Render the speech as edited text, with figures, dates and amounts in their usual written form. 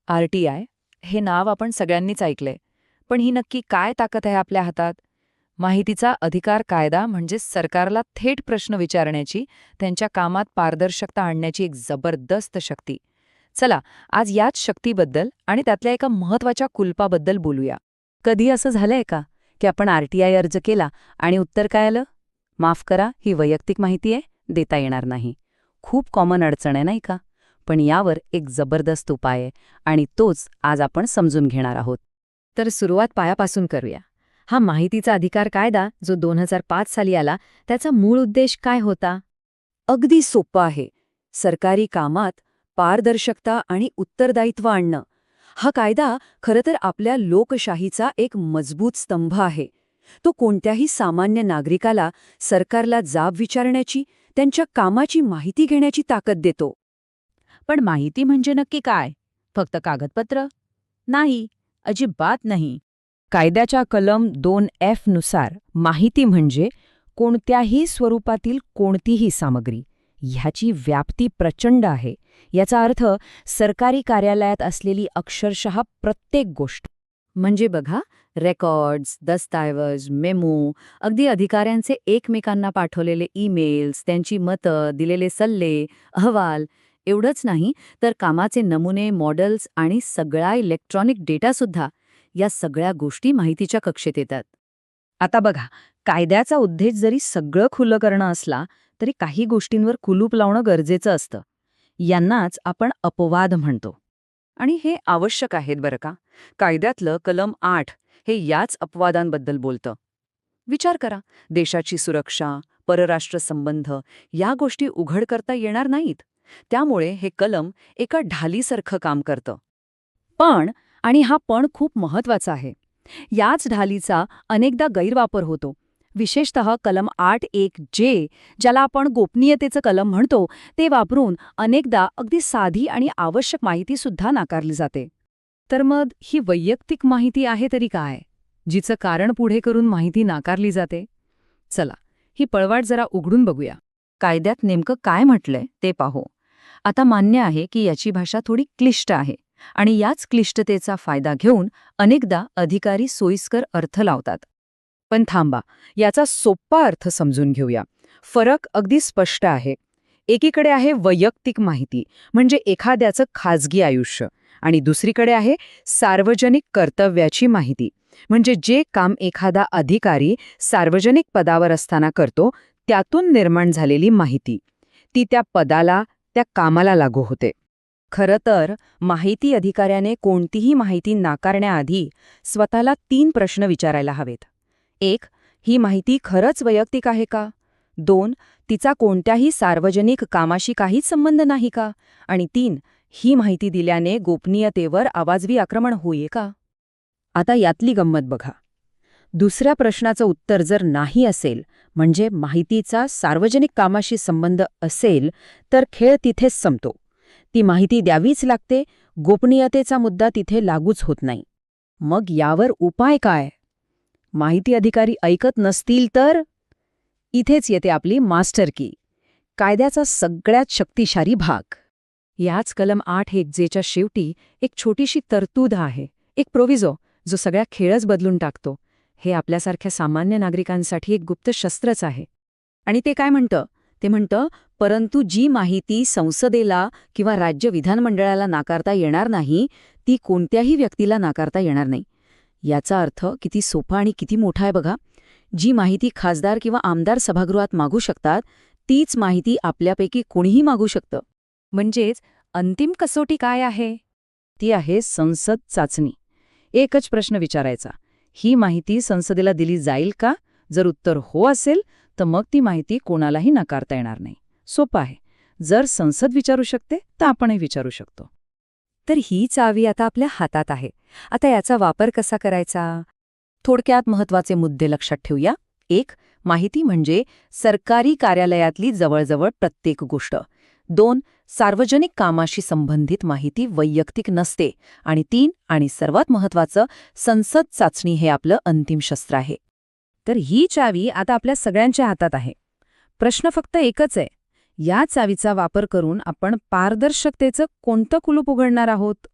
RTI हे नाव आपण सगळ्यांनीच ऐकलंय. पण ही नक्की काय ताकद आहे आपल्या हातात? माहितीचा अधिकार कायदा म्हणजे सरकारला थेट प्रश्न विचारण्याची, त्यांच्या कामात पारदर्शकता आणण्याची एक जबरदस्त शक्ती. चला, आज याच शक्तीबद्दल आणि त्यातल्या एका महत्त्वाच्या कुलपाबद्दल बोलूया. कधी असं झालंय का की आपण RTI अर्ज केला आणि उत्तर काय आलं? माफ करा, ही वैयक्तिक माहिती आहे, देता येणार नाही. खूप कॉमन अडचण आहे नाही का? पण यावर एक जबरदस्त उपाय आहे आणि तोच आज आपण समजून घेणार आहोत. तर सुरुवात पायापासून करूया. हा माहितीचा अधिकार कायदा जो 2005 साली आला, त्याचा मूळ उद्देश काय होता? अगदी सोपं आहे. सरकारी कामात पारदर्शकता आणि उत्तरदायित्व आणणं. हा कायदा खरं तर आपल्या लोकशाहीचा एक मजबूत स्तंभ आहे. तो कोणत्याही सामान्य नागरिकाला सरकारला जाब विचारण्याची, त्यांच्या कामाची माहिती घेण्याची ताकद देतो. पण माहिती म्हणजे नक्की काय? फक्त कागदपत्र? नाही, अजिबात नाही. कायद्याच्या कलम 2F नुसार माहिती म्हणजे कोणत्याही स्वरूपातील कोणतीही सामग्री. ह्याची व्याप्ती प्रचंड आहे. याचा अर्थ सरकारी कार्यालयात असलेली अक्षरशः प्रत्येक गोष्ट. म्हणजे बघा, रेकॉर्ड्स, दस्तऐवज, मेमो, अगदी अधिकाऱ्यांचे एकमेकांना पाठवलेले ईमेल्स, त्यांची मतं, दिलेले सल्ले, अहवाल, एवढंच नाही तर कामाचे नमुने, मॉडेल्स आणि सगळा इलेक्ट्रॉनिक डेटासुद्धा, या सगळ्या गोष्टी माहितीच्या कक्षेत येतात. आता बघा, कायद्याचा उद्देश जरी सगळं खुलं करणं असला तरी काही गोष्टींवर कुलूप लावणं गरजेचं असतं. यांनाच आपण अपवाद म्हणतो. आणि हे आवश्यक आहेत बरं का. कायद्यातलं कलम 8 हे याच अपवादांबद्दल बोलतं. विचार करा, देशाची सुरक्षा, परराष्ट्र संबंध या गोष्टी उघड करता येणार नाहीत. त्यामुळे हे कलम एका ढालीसारखं काम करतं. पण, आणि हा पण खूप महत्वाचा आहे, याच ढालीचा अनेकदा गैरवापर होतो. विशेषतः कलम 8(1)J, ज्याला आपण गोपनीयतेचं कलम म्हणतो, ते वापरून अनेकदा अगदी साधी आणि आवश्यक माहितीसुद्धा नाकारली जाते. तर मग ही वैयक्तिक माहिती आहे तरी काय, जिचं कारण पुढे करून माहिती नाकारली जाते? चला, ही पळवाट जरा उघडून बघूया. कायद्यात नेमकं काय म्हटलंय ते पाहू. आता मान्य आहे की याची भाषा थोडी क्लिष्ट आहे आणि याच क्लिष्टतेचा फायदा घेऊन अनेकदा अधिकारी सोयीस्कर अर्थ लावतात. पण थांबा, याचा सोपा अर्थ समजून घेऊया. फरक अगदी स्पष्ट आहे. एकीकडे आहे वैयक्तिक माहिती, म्हणजे एखाद्याचं खाजगी आयुष्य, आणि दुसरीकडे आहे सार्वजनिक कर्तव्याची माहिती, म्हणजे जे काम एखादा अधिकारी सार्वजनिक पदावर असताना करतो, त्यातून निर्माण झालेली माहिती. ती त्या पदाला, त्या कामाला लागू होते. खरं तर माहिती अधिकाऱ्याने कोणतीही माहिती नाकारण्याआधी स्वतःला 3 प्रश्न विचारायला हवेत. 1. ही माहिती खरंच वैयक्तिक आहे का? 2. तिचा कोणत्याही सार्वजनिक कामाशी काहीच संबंध नाही का? आणि 3. ही माहिती दिल्याने गोपनीयतेवर आवाजवी आक्रमण होईल का? आता यातली गंमत बघा. दुसऱ्या प्रश्नाचं उत्तर जर नाही असेल, म्हणजे माहितीचा सार्वजनिक कामाशी संबंध असेल, तर खेळ तिथेच संपतो. ती माहिती द्यावीच लागते, गोपनीयतेचा मुद्दा तिथे लागूच होत नाही. मग यावर उपाय काय? माहिती अधिकारी ऐकत नसतील तर? इथेच येते आपली मास्टर की, कायद्याचा सगळ्यात शक्तिशाली भाग. याच कलम 8(1)Jच्या शेवटी एक छोटीशी तरतूद आहे, एक प्रोव्हिजो, जो सगळ्या खेळच बदलून टाकतो. हे आपल्यासारख्या सामान्य नागरिकांसाठी एक गुप्त शस्त्रच आहे. आणि ते काय म्हणतं? ते म्हणतं, परंतु जी माहिती संसदेला किंवा राज्य विधानमंडळाला नाकारता येणार नाही, ती कोणत्याही व्यक्तीला नाकारता येणार नाही. याचा अर्थ किती सोपा आणि किती मोठा आहे बघा. जी माहिती खासदार किंवा आमदार सभागृहात मागू शकतात, तीच माहिती आपल्यापैकी कोणीही मागू शकतं. म्हणजेच अंतिम कसोटी काय आहे? ती आहे संसद चाचणी. एकच प्रश्न विचारायचा, ही माहिती संसदेला दिली जाईल का? जर उत्तर हो असेल, तर मग ती माहिती कोणालाही नाकारता येणार नाही. सोपं आहे. जर संसद विचारू शकते, तर आपणही विचारू शकतो. तर ही चावी आता आपल्या हातात आहे. आता याचा वापर कसा करायचा? थोडक्यात महत्त्वाचे मुद्दे लक्षात ठेवूया. 1. माहिती म्हणजे सरकारी कार्यालयातली जवळजवळ प्रत्येक गोष्ट. 2. सार्वजनिक कामाशी संबंधित माहिती वैयक्तिक नसते. आणि 3. आणि सर्वात महत्त्वाचं, संसद चाचणी हे आपलं अंतिम शस्त्र आहे. तर ही चावी आता आपल्या सगळ्यांच्या हातात आहे. प्रश्न फक्त एकच आहे, या चावीचा वापर करून आपण पारदर्शकतेचं कोणतं कुलूप उघडणार आहोत?